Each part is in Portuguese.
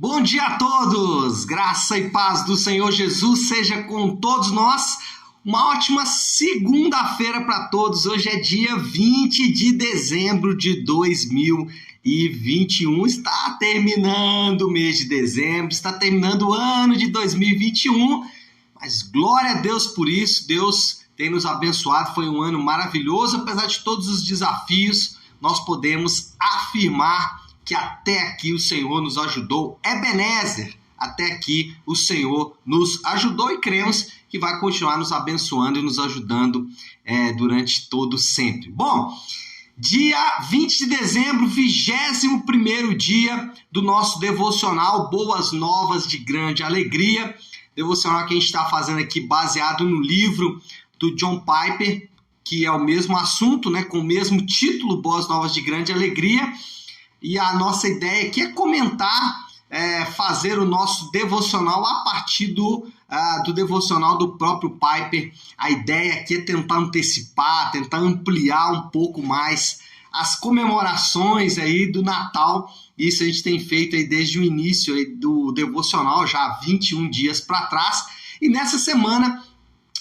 Bom dia a todos! Graça e paz do Senhor Jesus seja com todos nós. Uma ótima segunda-feira para todos. Hoje é dia 20 de dezembro de 2021. Está terminando o mês de dezembro, está terminando o ano de 2021. Mas glória a Deus por isso. Deus tem nos abençoado. Foi um ano maravilhoso. Apesar de todos os desafios, nós podemos afirmar que até aqui o Senhor nos ajudou. Ebenezer, até aqui o Senhor nos ajudou e cremos que vai continuar nos abençoando e nos ajudando durante todo sempre. Bom, dia 20 de dezembro, 21º dia do nosso devocional Boas Novas de Grande Alegria. Devocional que a gente está fazendo aqui baseado no livro do John Piper, que é o mesmo assunto, né, com o mesmo título, Boas Novas de Grande Alegria. E a nossa ideia aqui é comentar, fazer o nosso devocional a partir do devocional do próprio Piper. A ideia aqui é tentar antecipar, tentar ampliar um pouco mais as comemorações aí do Natal. Isso a gente tem feito aí desde o início aí do devocional, já há 21 dias para trás. E nessa semana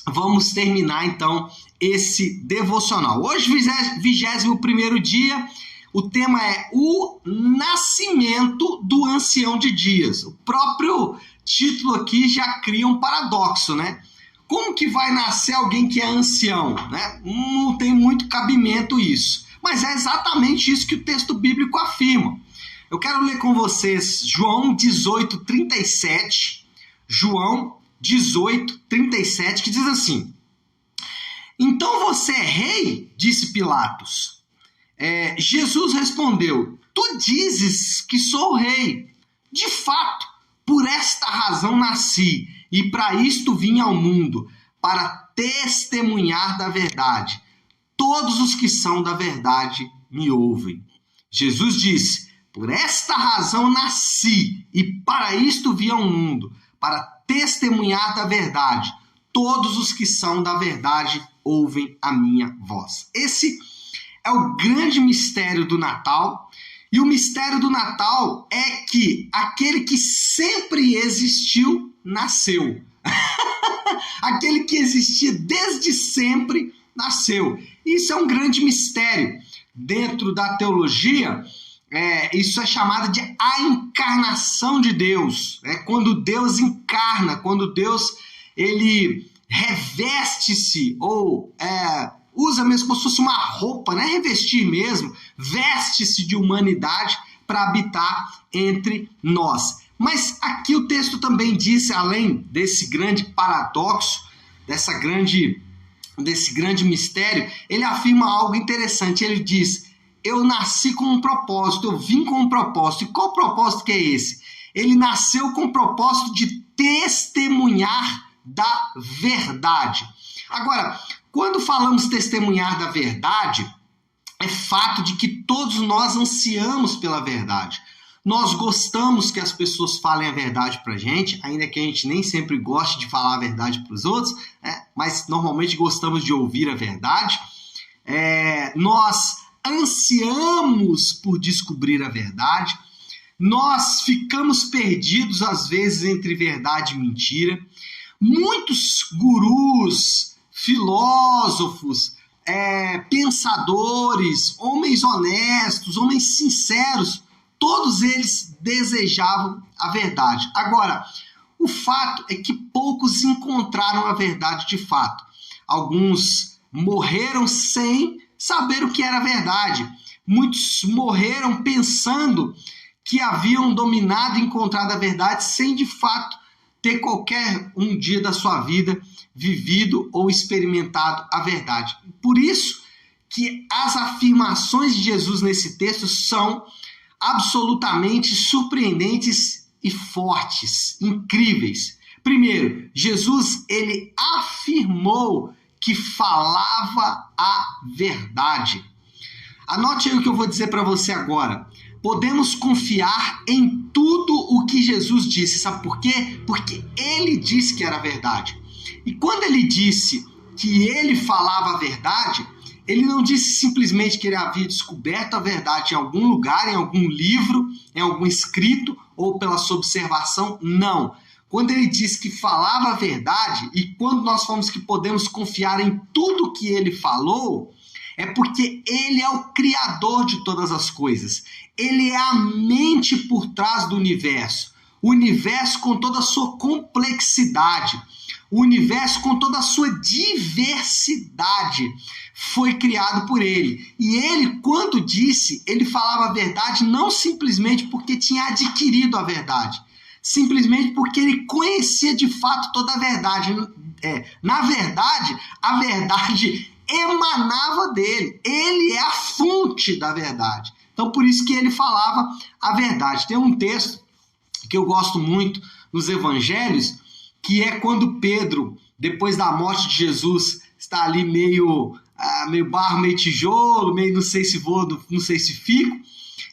vamos terminar então esse devocional. Hoje, 21º dia. O tema é o nascimento do ancião de dias. O próprio título aqui já cria um paradoxo, né? Como que vai nascer alguém que é ancião, né? Não tem muito cabimento isso. Mas é exatamente isso que o texto bíblico afirma. Eu quero ler com vocês João 18:37. João 18:37, que diz assim: Então você é rei? Disse Pilatos. Jesus respondeu: Tu dizes que sou rei. De fato, por esta razão nasci, e para isto vim ao mundo, para testemunhar da verdade. Todos os que são da verdade me ouvem. Jesus disse: Por esta razão nasci, e para isto vim ao mundo, para testemunhar da verdade. Todos os que são da verdade ouvem a minha voz. Esse é o grande mistério do Natal. E o mistério do Natal é que aquele que sempre existiu, nasceu. Aquele que existia desde sempre, nasceu. Isso é um grande mistério. Dentro da teologia, isso é chamado de a encarnação de Deus. Quando Deus encarna, quando Deus ele reveste-se ou usa mesmo como se fosse uma roupa, né? Revestir mesmo, veste-se de humanidade para habitar entre nós. Mas aqui o texto também diz, além desse grande paradoxo, desse grande mistério, ele afirma algo interessante. Ele diz: eu nasci com um propósito, eu vim com um propósito. E qual propósito que é esse? Ele nasceu com o propósito de testemunhar da verdade. Agora, quando falamos testemunhar da verdade, é fato de que todos nós ansiamos pela verdade. Nós gostamos que as pessoas falem a verdade pra gente, ainda que a gente nem sempre goste de falar a verdade para os outros, mas normalmente gostamos de ouvir a verdade. Nós ansiamos por descobrir a verdade. Nós ficamos perdidos, às vezes, entre verdade e mentira. Muitos gurus, filósofos, pensadores, homens honestos, homens sinceros, todos eles desejavam a verdade. Agora, o fato é que poucos encontraram a verdade de fato. Alguns morreram sem saber o que era verdade. Muitos morreram pensando que haviam dominado e encontrado a verdade sem de fato ter qualquer um dia da sua vida vivido ou experimentado a verdade. Por isso que as afirmações de Jesus nesse texto são absolutamente surpreendentes e fortes, incríveis. Primeiro, Jesus, ele afirmou que falava a verdade. Anote aí o que eu vou dizer para você agora. Podemos confiar em tudo o que Jesus disse. Sabe por quê? Porque ele disse que era verdade. E quando ele disse que ele falava a verdade, Ele não disse simplesmente que ele havia descoberto a verdade em algum lugar, em algum livro, em algum escrito ou pela sua observação. Não. Quando ele diz que falava a verdade e quando nós falamos que podemos confiar em tudo que ele falou, é porque ele é o criador de todas as coisas. Ele é a mente por trás do universo. O universo com toda a sua complexidade. O universo com toda a sua diversidade foi criado por ele. E ele, quando disse, ele falava a verdade não simplesmente porque tinha adquirido a verdade, simplesmente porque ele conhecia de fato toda a verdade. Na verdade, a verdade emanava dele. Ele é a fonte da verdade. Então, por isso que ele falava a verdade. Tem um texto que eu gosto muito nos evangelhos, que é quando Pedro, depois da morte de Jesus, está ali meio barro, meio tijolo, meio não sei se vou, não sei se fico,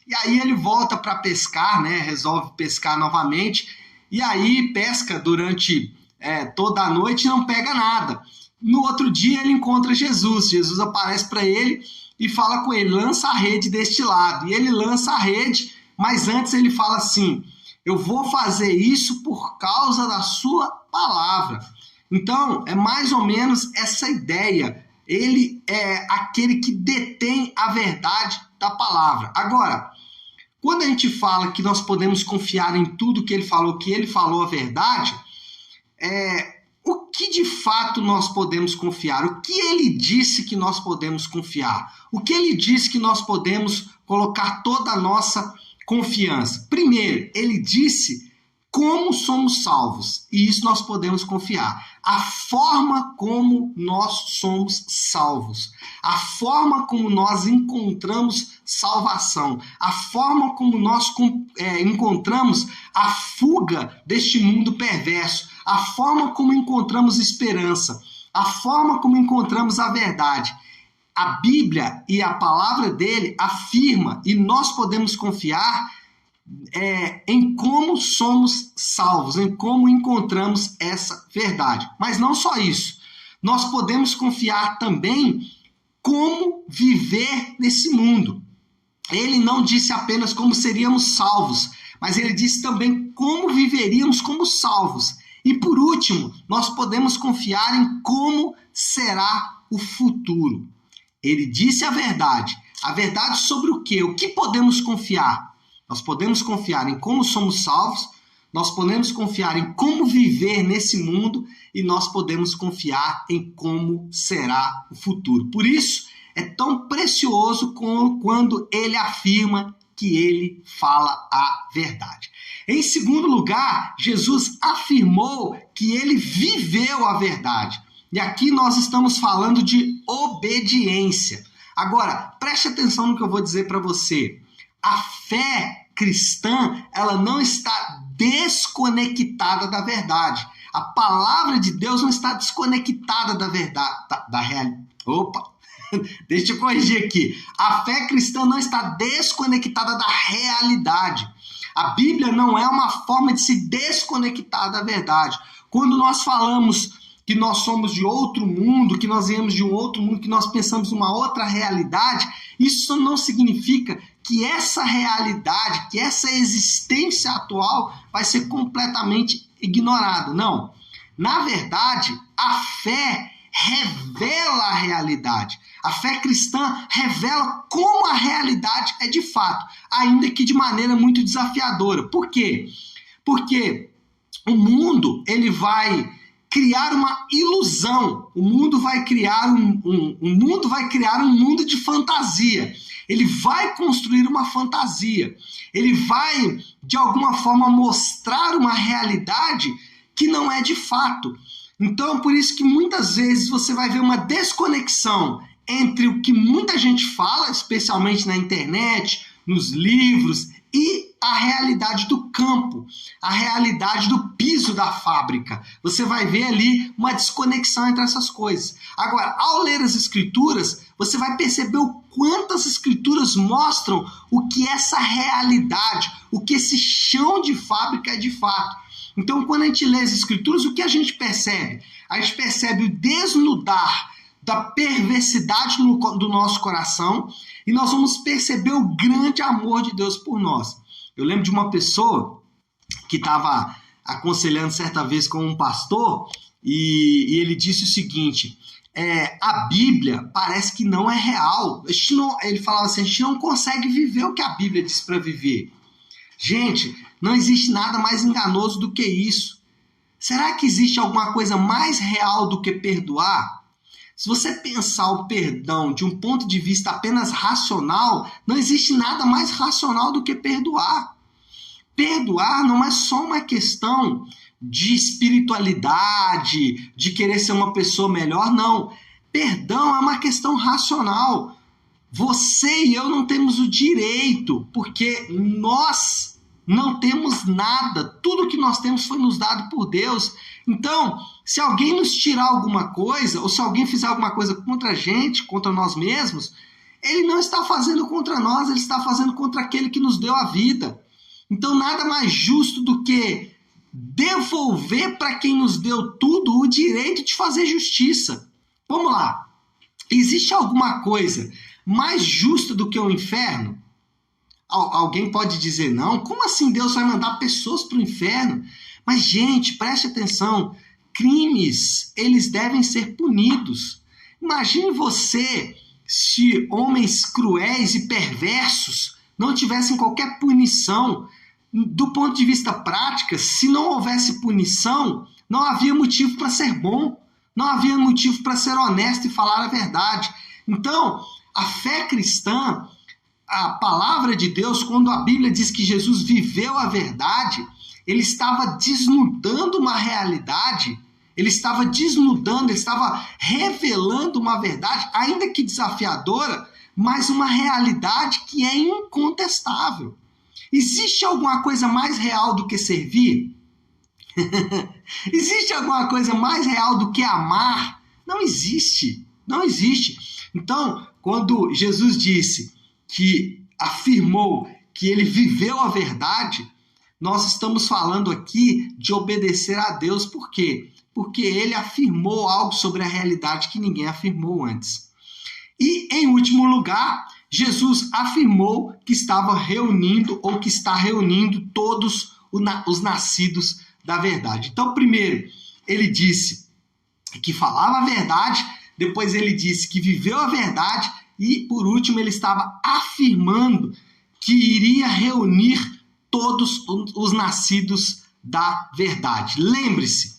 e aí ele volta para pescar, né? Resolve pescar novamente, e aí pesca durante toda a noite e não pega nada. No outro dia ele encontra Jesus, Jesus aparece para ele e fala com ele, lança a rede deste lado, e ele lança a rede, mas antes ele fala assim, eu vou fazer isso por causa da sua palavra. Então, é mais ou menos essa ideia. Ele é aquele que detém a verdade da palavra. Agora, quando a gente fala que nós podemos confiar em tudo que ele falou a verdade, o que de fato nós podemos confiar? O que ele disse que nós podemos confiar? O que ele disse que nós podemos colocar toda a nossa confiança? Primeiro, ele disse como somos salvos, e isso nós podemos confiar. A forma como nós somos salvos, a forma como nós encontramos salvação, a forma como nós encontramos a fuga deste mundo perverso, a forma como encontramos esperança, a forma como encontramos a verdade. A Bíblia e a palavra dele afirma, e nós podemos confiar em como somos salvos, em como encontramos essa verdade. Mas não só isso, nós podemos confiar também como viver nesse mundo. Ele não disse apenas como seríamos salvos, mas ele disse também como viveríamos como salvos. E por último, nós podemos confiar em como será o futuro. Ele disse a verdade sobre o quê? O que podemos confiar? Nós podemos confiar em como somos salvos, nós podemos confiar em como viver nesse mundo e nós podemos confiar em como será o futuro. Por isso, é tão precioso quando ele afirma que ele fala a verdade. Em segundo lugar, Jesus afirmou que ele viveu a verdade. E aqui nós estamos falando de obediência. Agora, preste atenção no que eu vou dizer para você. A fé cristã, ela não está desconectada da verdade. A palavra de Deus não está desconectada da verdade, da realidade. Opa, deixa eu corrigir aqui. A fé cristã não está desconectada da realidade. A Bíblia não é uma forma de se desconectar da verdade. Quando nós falamos que nós somos de outro mundo, que nós viemos de um outro mundo, que nós pensamos uma outra realidade, isso não significa que essa realidade, que essa existência atual vai ser completamente ignorada. Não. Na verdade, a fé revela a realidade. A fé cristã revela como a realidade é de fato, ainda que de maneira muito desafiadora. Por quê? Porque o mundo, ele vai criar uma ilusão. O mundo vai criar um mundo de fantasia. Ele vai construir uma fantasia. Ele vai, de alguma forma, mostrar uma realidade que não é de fato. Então, por isso que muitas vezes você vai ver uma desconexão entre o que muita gente fala, especialmente na internet, nos livros, e a realidade do campo, a realidade do piso da fábrica. Você vai ver ali uma desconexão entre essas coisas. Agora, ao ler as escrituras, você vai perceber o quanto as escrituras mostram o que essa realidade, o que esse chão de fábrica é de fato. Então, quando a gente lê as escrituras, o que a gente percebe? A gente percebe o desnudar da perversidade do nosso coração e nós vamos perceber o grande amor de Deus por nós. Eu lembro de uma pessoa que estava aconselhando certa vez com um pastor e ele disse o seguinte: a Bíblia parece que não é real. Ele falava assim, a gente não consegue viver o que a Bíblia diz para viver. Gente, não existe nada mais enganoso do que isso. Será que existe alguma coisa mais real do que perdoar? Se você pensar o perdão de um ponto de vista apenas racional, não existe nada mais racional do que perdoar. Perdoar não é só uma questão de espiritualidade, de querer ser uma pessoa melhor, não. Perdão é uma questão racional. Você e eu não temos o direito, porque nós não temos nada. Tudo que nós temos foi nos dado por Deus. Então, se alguém nos tirar alguma coisa, ou se alguém fizer alguma coisa contra a gente, contra nós mesmos, ele não está fazendo contra nós, ele está fazendo contra aquele que nos deu a vida. Então, nada mais justo do que devolver para quem nos deu tudo o direito de fazer justiça. Vamos lá. Existe alguma coisa mais justa do que o inferno? Alguém pode dizer, não, como assim Deus vai mandar pessoas para o inferno? Mas, gente, preste atenção, crimes, eles devem ser punidos. Imagine você se homens cruéis e perversos não tivessem qualquer punição. Do ponto de vista prático, se não houvesse punição, não havia motivo para ser bom, não havia motivo para ser honesto e falar a verdade. Então, a fé cristã, a palavra de Deus, quando a Bíblia diz que Jesus viveu a verdade, ele estava desnudando uma realidade, ele estava desnudando, ele estava revelando uma verdade, ainda que desafiadora, mas uma realidade que é incontestável. Existe alguma coisa mais real do que servir? Existe alguma coisa mais real do que amar? Não existe, não existe. Então, quando Jesus disse que afirmou que ele viveu a verdade, nós estamos falando aqui de obedecer a Deus. Por quê? Porque ele afirmou algo sobre a realidade que ninguém afirmou antes. E, em último lugar, Jesus afirmou que estava reunindo ou que está reunindo todos os nascidos da verdade. Então, primeiro, ele disse que falava a verdade, depois ele disse que viveu a verdade e, por último, ele estava afirmando que iria reunir todos os nascidos da verdade. Lembre-se,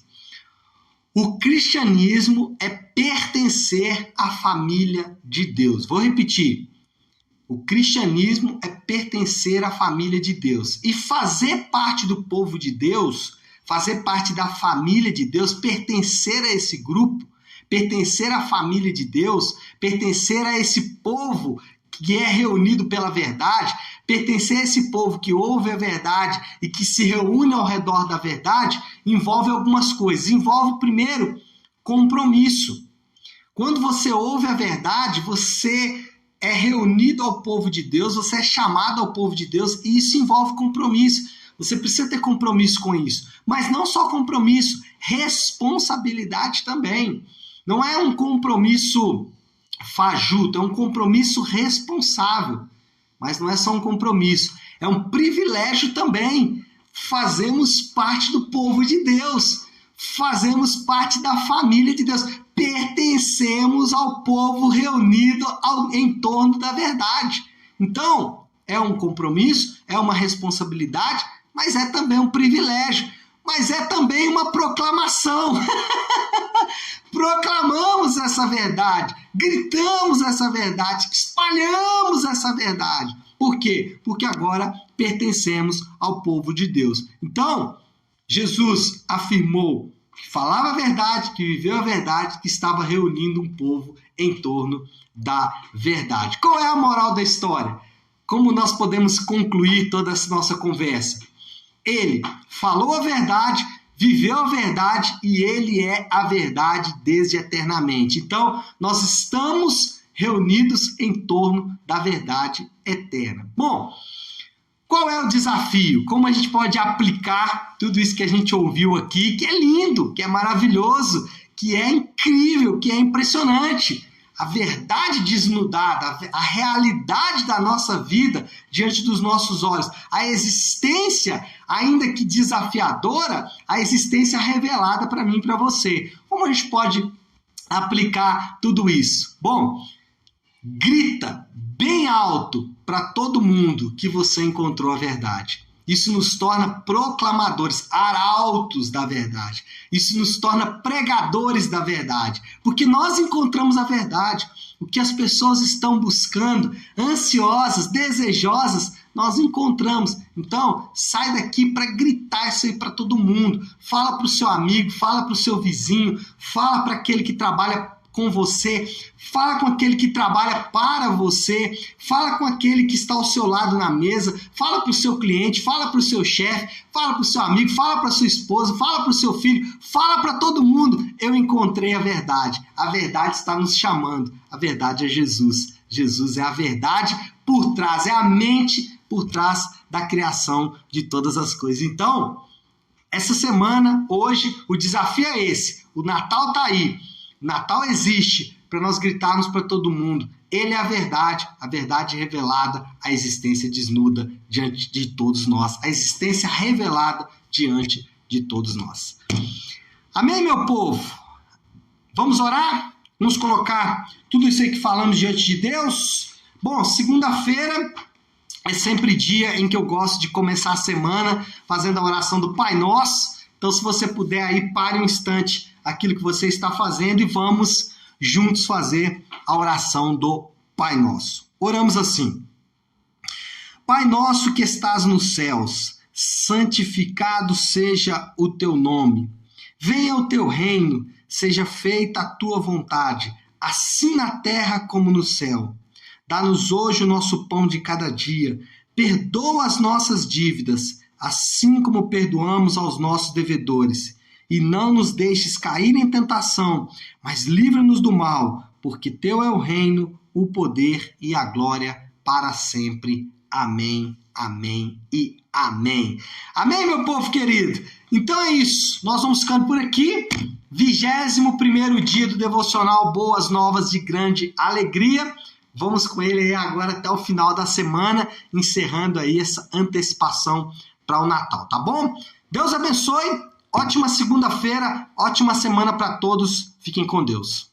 o cristianismo é pertencer à família de Deus. Vou repetir. O cristianismo é pertencer à família de Deus. E fazer parte do povo de Deus, fazer parte da família de Deus, pertencer a esse grupo, pertencer à família de Deus, pertencer a esse povo que é reunido pela verdade, pertencer a esse povo que ouve a verdade e que se reúne ao redor da verdade, envolve algumas coisas. Envolve, primeiro, compromisso. Quando você ouve a verdade, você é reunido ao povo de Deus, você é chamado ao povo de Deus e isso envolve compromisso. Você precisa ter compromisso com isso. Mas não só compromisso, responsabilidade também. Não é um compromisso fajuto, é um compromisso responsável. Mas não é só um compromisso, é um privilégio também. Fazemos parte do povo de Deus, fazemos parte da família de Deus, pertencemos ao povo reunido em torno da verdade. Então, é um compromisso, é uma responsabilidade, mas é também um privilégio, mas é também uma proclamação. Proclamamos essa verdade, gritamos essa verdade, espalhamos essa verdade. Por quê? Porque agora pertencemos ao povo de Deus. Então, Jesus afirmou que falava a verdade, que viveu a verdade, que estava reunindo um povo em torno da verdade. Qual é a moral da história? Como nós podemos concluir toda essa nossa conversa? Ele falou a verdade, viveu a verdade e ele é a verdade desde eternamente. Então, nós estamos reunidos em torno da verdade eterna. Bom, qual é o desafio? Como a gente pode aplicar tudo isso que a gente ouviu aqui, que é lindo, que é maravilhoso, que é incrível, que é impressionante. A verdade desnudada, a realidade da nossa vida diante dos nossos olhos, a existência, ainda que desafiadora, a existência revelada para mim e para você. Como a gente pode aplicar tudo isso? Bom, grita bem alto para todo mundo que você encontrou a verdade. Isso nos torna proclamadores, arautos da verdade. Isso nos torna pregadores da verdade. Porque nós encontramos a verdade. O que as pessoas estão buscando, ansiosas, desejosas, nós encontramos. Então, sai daqui para gritar isso aí para todo mundo. Fala para o seu amigo, fala para o seu vizinho, fala para aquele que trabalha com você, fala com aquele que trabalha para você, fala com aquele que está ao seu lado na mesa, fala para o seu cliente, fala para o seu chefe, fala para o seu amigo, fala para a sua esposa, fala para o seu filho, fala para todo mundo. Eu encontrei a verdade está nos chamando, a verdade é Jesus. Jesus é a verdade por trás, é a mente por trás da criação de todas as coisas. Então, essa semana, hoje, o desafio é esse, o Natal está aí. Natal existe para nós gritarmos para todo mundo. Ele é a verdade revelada, a existência desnuda diante de todos nós, a existência revelada diante de todos nós. Amém, meu povo? Vamos orar? Vamos colocar tudo isso aí que falamos diante de Deus? Bom, segunda-feira é sempre dia em que eu gosto de começar a semana fazendo a oração do Pai Nosso. Então, se você puder aí, pare um instante aquilo que você está fazendo e vamos juntos fazer a oração do Pai Nosso. Oramos assim: Pai nosso que estás nos céus, santificado seja o teu nome. Venha o teu reino, seja feita a tua vontade, assim na terra como no céu. Dá-nos hoje o nosso pão de cada dia. Perdoa as nossas dívidas, assim como perdoamos aos nossos devedores. E não nos deixes cair em tentação, mas livra-nos do mal, porque teu é o reino, o poder e a glória para sempre. Amém, amém e amém. Amém, meu povo querido? Então é isso, nós vamos ficando por aqui. 21º dia do devocional Boas Novas de Grande Alegria. Vamos com ele aí agora até o final da semana, encerrando aí essa antecipação para o Natal, tá bom? Deus abençoe. Ótima segunda-feira, ótima semana para todos. Fiquem com Deus.